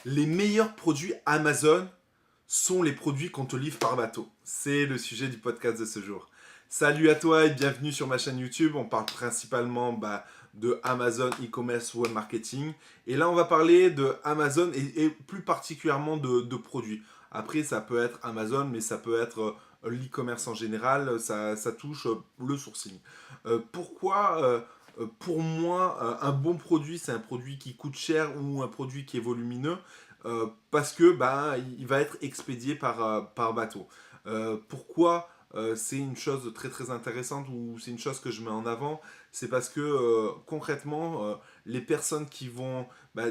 Les meilleurs produits Amazon sont les produits qu'on te livre par bateau. C'est le sujet du podcast de ce jour. Salut à toi et bienvenue sur ma chaîne YouTube. On parle principalement de Amazon e-commerce web marketing. Et là, on va parler de Amazon et plus particulièrement de produits. Après, ça peut être Amazon, mais ça peut être l'e-commerce en général. Ça touche le sourcing. Pour moi, un bon produit, c'est un produit qui coûte cher ou un produit qui est volumineux parce que il va être expédié par bateau. Pourquoi c'est une chose très très intéressante ou c'est une chose que je mets en avant? C'est parce que concrètement, les personnes qui vont...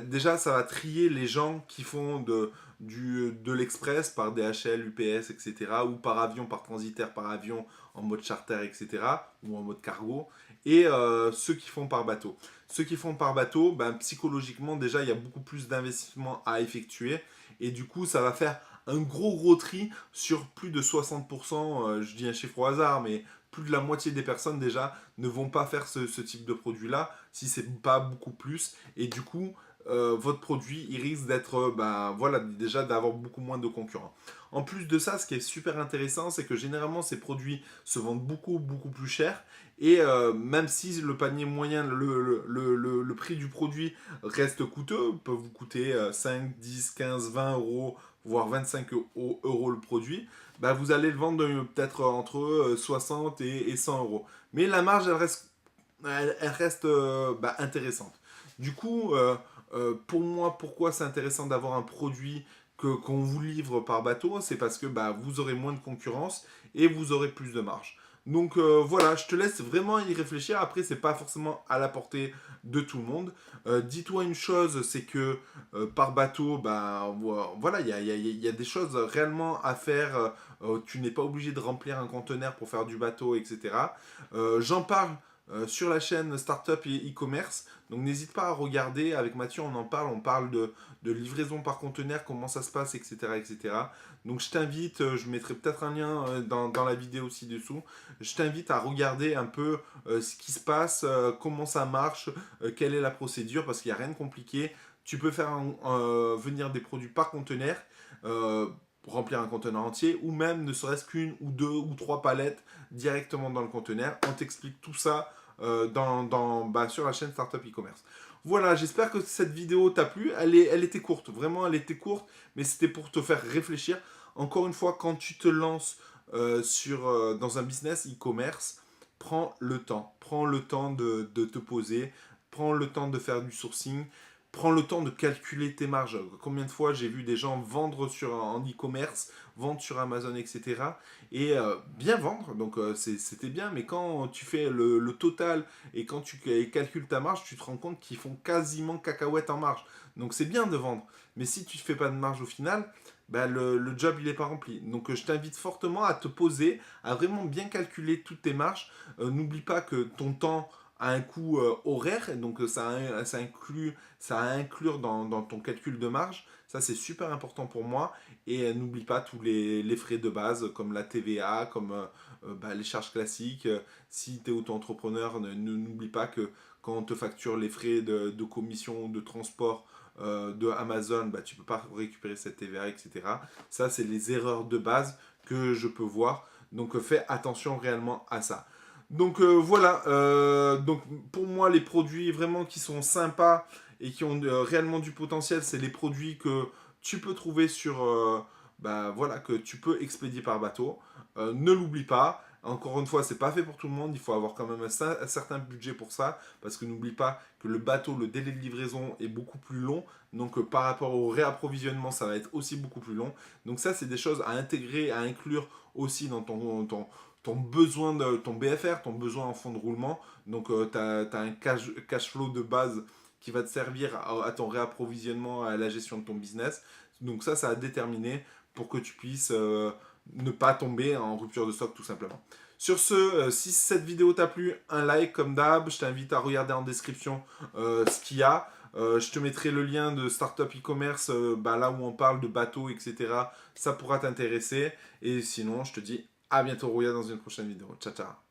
déjà, ça va trier les gens qui font de l'express par DHL, UPS, etc. ou par avion, par transitaire, par avion en mode charter, etc. ou en mode cargo et ceux qui font par bateau. Ceux qui font par bateau, psychologiquement, déjà, il y a beaucoup plus d'investissement à effectuer. Et du coup, ça va faire un gros tri sur plus de 60%, je dis un chiffre au hasard, mais plus de la moitié des personnes déjà ne vont pas faire ce type de produit-là, si c'est pas beaucoup plus. Et du coup, votre produit, il risque d'être, voilà, déjà d'avoir beaucoup moins de concurrents. En plus de ça, ce qui est super intéressant, c'est que généralement, ces produits se vendent beaucoup plus cher. Et même si le panier moyen, le prix du produit reste coûteux, peut vous coûter 5, 10, 15, 20 euros, voire 25 euros le produit, vous allez le vendre peut-être entre 60 et 100 euros. Mais la marge, elle reste intéressante. Du coup, pour moi, pourquoi c'est intéressant d'avoir un produit qu'on vous livre par bateau? C'est parce que vous aurez moins de concurrence et vous aurez plus de marge. Donc voilà, je te laisse vraiment y réfléchir. Après, c'est pas forcément à la portée de tout le monde. Dis-toi une chose, c'est que par bateau, voilà, il y a des choses réellement à faire. Tu n'es pas obligé de remplir un conteneur pour faire du bateau, etc. J'en parle sur la chaîne Startup et e-commerce. Donc n'hésite pas à regarder. Avec Mathieu, on parle de livraison par conteneur, comment ça se passe, etc. etc. Donc je t'invite, je mettrai peut-être un lien dans la vidéo ci-dessous. Je t'invite à regarder un peu ce qui se passe, comment ça marche, quelle est la procédure, parce qu'il n'y a rien de compliqué. Tu peux faire venir des produits par conteneur. Pour remplir un conteneur entier, ou même ne serait-ce qu'une ou deux ou trois palettes directement dans le conteneur. On t'explique tout ça sur la chaîne Startup e-commerce. Voilà, j'espère que cette vidéo t'a plu. Elle était courte, vraiment elle était courte, mais c'était pour te faire réfléchir. Encore une fois, quand tu te lances dans un business e-commerce, prends le temps de te poser, prends le temps de faire du sourcing, prends le temps de calculer tes marges. Combien de fois j'ai vu des gens vendre en e-commerce, vendre sur Amazon, etc. Et bien vendre, donc c'était bien, mais quand tu fais le total et quand tu calcules ta marge, tu te rends compte qu'ils font quasiment cacahuète en marge. Donc c'est bien de vendre, mais si tu ne fais pas de marge au final, le job il n'est pas rempli. Donc je t'invite fortement à te poser, à vraiment bien calculer toutes tes marges. N'oublie pas que ton temps a un coût horaire, et donc ça à inclure dans ton calcul de marge. Ça, c'est super important pour moi. Et n'oublie pas tous les frais de base, comme la TVA, comme les charges classiques. Si tu es auto-entrepreneur, n'oublie pas que quand on te facture les frais de commission, de transport de Amazon, tu ne peux pas récupérer cette TVA, etc. Ça, c'est les erreurs de base que je peux voir. Donc, fais attention réellement à ça. Donc voilà, donc pour moi les produits vraiment qui sont sympas et qui ont réellement du potentiel, c'est les produits que tu peux trouver sur, voilà, que tu peux expédier par bateau. Ne l'oublie pas, encore une fois, c'est pas fait pour tout le monde, il faut avoir quand même un certain budget pour ça, parce que n'oublie pas que le bateau, le délai de livraison est beaucoup plus long, donc par rapport au réapprovisionnement, ça va être aussi beaucoup plus long. Donc ça, c'est des choses à intégrer, à inclure aussi dans ton besoin de ton BFR, ton besoin en fonds de roulement. Donc, tu as un cash flow de base qui va te servir à ton réapprovisionnement, à la gestion de ton business. Donc, ça a déterminé pour que tu puisses ne pas tomber en rupture de stock tout simplement. Sur ce, si cette vidéo t'a plu, un like comme d'hab. Je t'invite à regarder en description ce qu'il y a. Je te mettrai le lien de Startup e-commerce, là où on parle de bateaux, etc. Ça pourra t'intéresser. Et sinon, je te dis à bientôt, Rouya, dans une prochaine vidéo. Ciao, ciao.